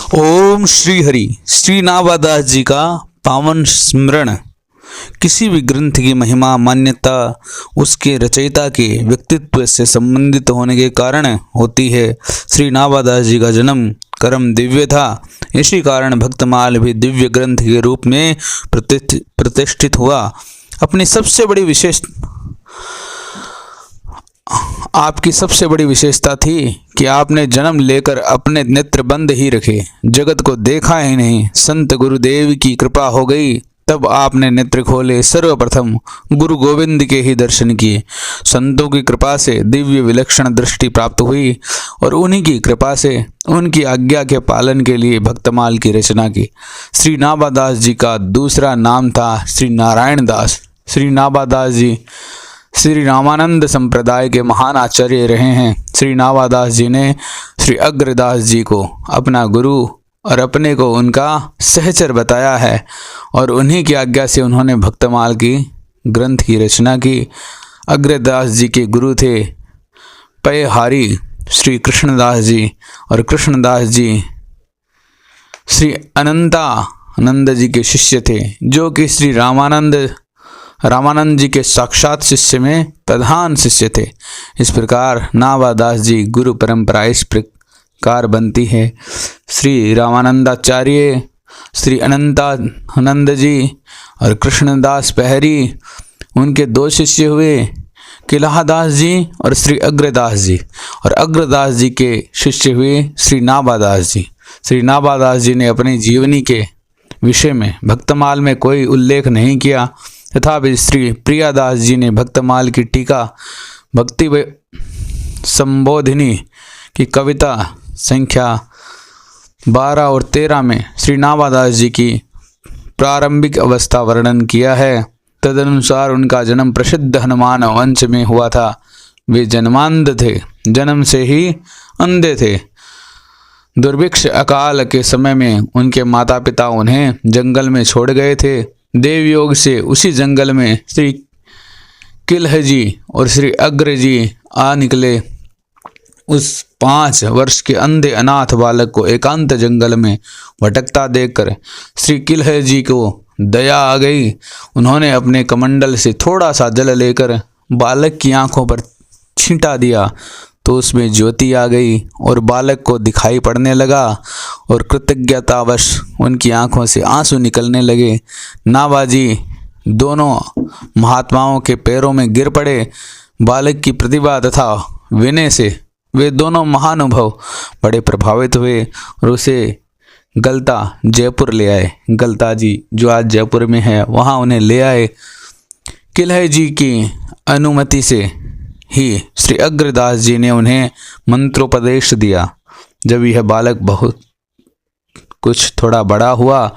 ओम श्री हरि। श्री नावादास जी का पावन स्मरण। किसी भी ग्रंथ की महिमा मान्यता उसके रचयिता के व्यक्तित्व से संबंधित होने के कारण होती है। श्री नावादास जी का जन्म कर्म दिव्य था। इसी कारण भक्तमाल भी दिव्य ग्रंथ के रूप में प्रतिष्ठित हुआ। अपनी सबसे बड़ी आपकी सबसे बड़ी विशेषता थी कि आपने जन्म लेकर अपने नेत्र बंद ही रखे, जगत को देखा ही नहीं। संत गुरुदेव की कृपा हो गई, तब आपने नेत्र खोले। सर्वप्रथम गुरु गोविंद के ही दर्शन किए। संतों की कृपा से दिव्य विलक्षण दृष्टि प्राप्त हुई और उन्हीं की कृपा से उनकी आज्ञा के पालन के लिए भक्तमाल की रचना की। श्री नावादास जी का दूसरा नाम था श्री नारायण दास। श्री नावादास जी श्री रामानंद संप्रदाय के महान आचार्य रहे हैं। श्री नावादास जी ने श्री अग्रदास जी को अपना गुरु और अपने को उनका सहचर बताया है और उन्हीं की आज्ञा से उन्होंने भक्तमाल की ग्रंथ की रचना की। अग्रदास जी के गुरु थे पयहारी श्री कृष्णदास जी और कृष्णदास जी श्री अनंतानंद जी के शिष्य थे, जो कि श्री रामानंद जी के साक्षात शिष्य में प्रधान शिष्य थे। इस प्रकार नावादास जी गुरु परंपरा इस प्रकार बनती है। श्री रामानंदाचार्य, श्री अनंतानंद जी और कृष्णदास पहरी, उनके दो शिष्य हुए किलाहदास जी और श्री अग्रदास जी, और अग्रदास जी के शिष्य हुए श्री नावादास जी। श्री नावादास जी ने अपनी जीवनी के विषय में भक्तमाल में कोई उल्लेख नहीं किया, तथापि श्री प्रियादास जी ने भक्तमाल की टीका भक्ति संबोधिनी की कविता संख्या 12 और 13 में श्री नावादास जी की प्रारंभिक अवस्था वर्णन किया है। तदनुसार उनका जन्म प्रसिद्ध हनुमान वंश में हुआ था। वे जन्मांध थे, जन्म से ही अंधे थे। दुर्भिक्ष अकाल के समय में उनके माता पिता उन्हें जंगल में छोड़ गए थे। देवयोग से उसी जंगल में श्री किलह जी और श्री अग्र जी आ निकले। उस 5 वर्ष के अंधे अनाथ बालक को एकांत जंगल में भटकता देखकर श्री किलह जी को दया आ गई। उन्होंने अपने कमंडल से थोड़ा सा जल लेकर बालक की आंखों पर छींटा दिया तो उसमें ज्योति आ गई और बालक को दिखाई पड़ने लगा और कृतज्ञतावश उनकी आंखों से आंसू निकलने लगे। नावाजी दोनों महात्माओं के पैरों में गिर पड़े। बालक की प्रतिभा तथा विनय से वे दोनों महानुभव बड़े प्रभावित हुए और उसे गलता जयपुर ले आए। गलता जी जो आज जयपुर में है, वहाँ उन्हें ले आए। किलह जी की अनुमति से ही श्री अग्रदास जी ने उन्हें मंत्रोपदेश दिया। जब यह बालक बहुत कुछ थोड़ा बड़ा हुआ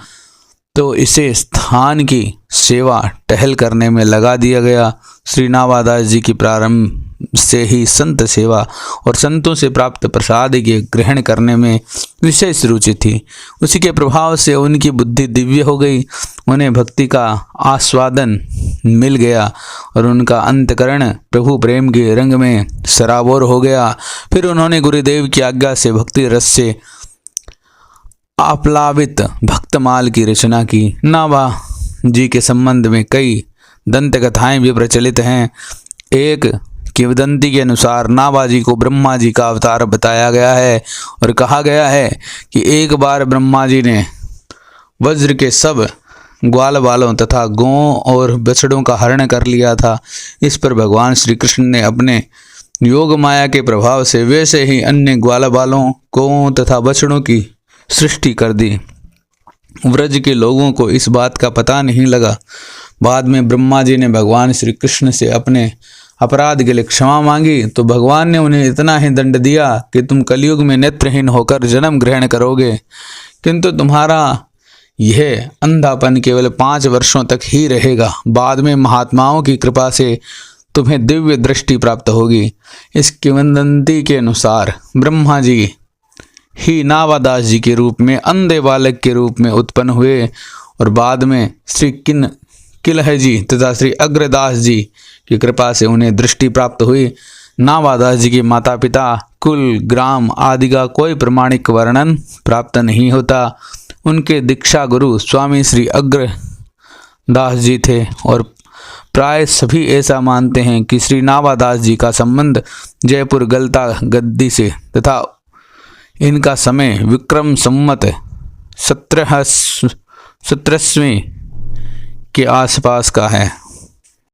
तो इसे स्थान की सेवा टहल करने में लगा दिया गया। श्री नावादास जी की प्रारंभ से ही संत सेवा और संतों से प्राप्त प्रसाद के ग्रहण करने में विशेष रुचि थी। उसी के प्रभाव से उनकी बुद्धि दिव्य हो गई। उन्हें भक्ति का आस्वादन मिल गया और उनका अंतकरण प्रभु प्रेम के रंग में सराबोर हो गया। फिर उन्होंने गुरुदेव की आज्ञा से भक्ति रस से आप्लावित भक्तमाल की रचना की। नावा जी के संबंध में कई दंत कथाएं भी प्रचलित हैं। एक किंवदंती के अनुसार नावा जी को ब्रह्मा जी का अवतार बताया गया है और कहा गया है कि एक बार ब्रह्मा जी ने वज्र के सब ग्वाल बालों तथा गौं और बछड़ों का हरण कर लिया था। इस पर भगवान श्री कृष्ण ने अपने योग माया के प्रभाव से वैसे ही अन्य ग्वाल बालों, गौं तथा बछड़ों की सृष्टि कर दी। व्रज के लोगों को इस बात का पता नहीं लगा। बाद में ब्रह्मा जी ने भगवान श्री कृष्ण से अपने अपराध के लिए क्षमा मांगी तो भगवान ने उन्हें इतना ही दंड दिया कि तुम कलयुग में नेत्रहीन होकर जन्म ग्रहण करोगे, किंतु तुम्हारा यह अंधापन केवल 5 वर्षों तक ही रहेगा। बाद में महात्माओं की कृपा से तुम्हें दिव्य दृष्टि प्राप्त होगी। इस किंवदंती के अनुसार ब्रह्मा जी ही नावादास जी के रूप में अंधे बालक के रूप में उत्पन्न हुए और बाद में श्री किलह जी तथा श्री अग्रदास जी की कृपा से उन्हें दृष्टि प्राप्त हुई। नावादास जी के माता पिता कुल, ग्राम आदि का कोई प्रमाणिक वर्णन प्राप्त नहीं होता। उनके दीक्षा गुरु स्वामी श्री अग्रदास जी थे और प्राय सभी ऐसा मानते हैं कि श्री नावादास जी का संबंध जयपुर गलता गद्दी से तथा इनका समय विक्रम संवत 17वीं के आसपास का है।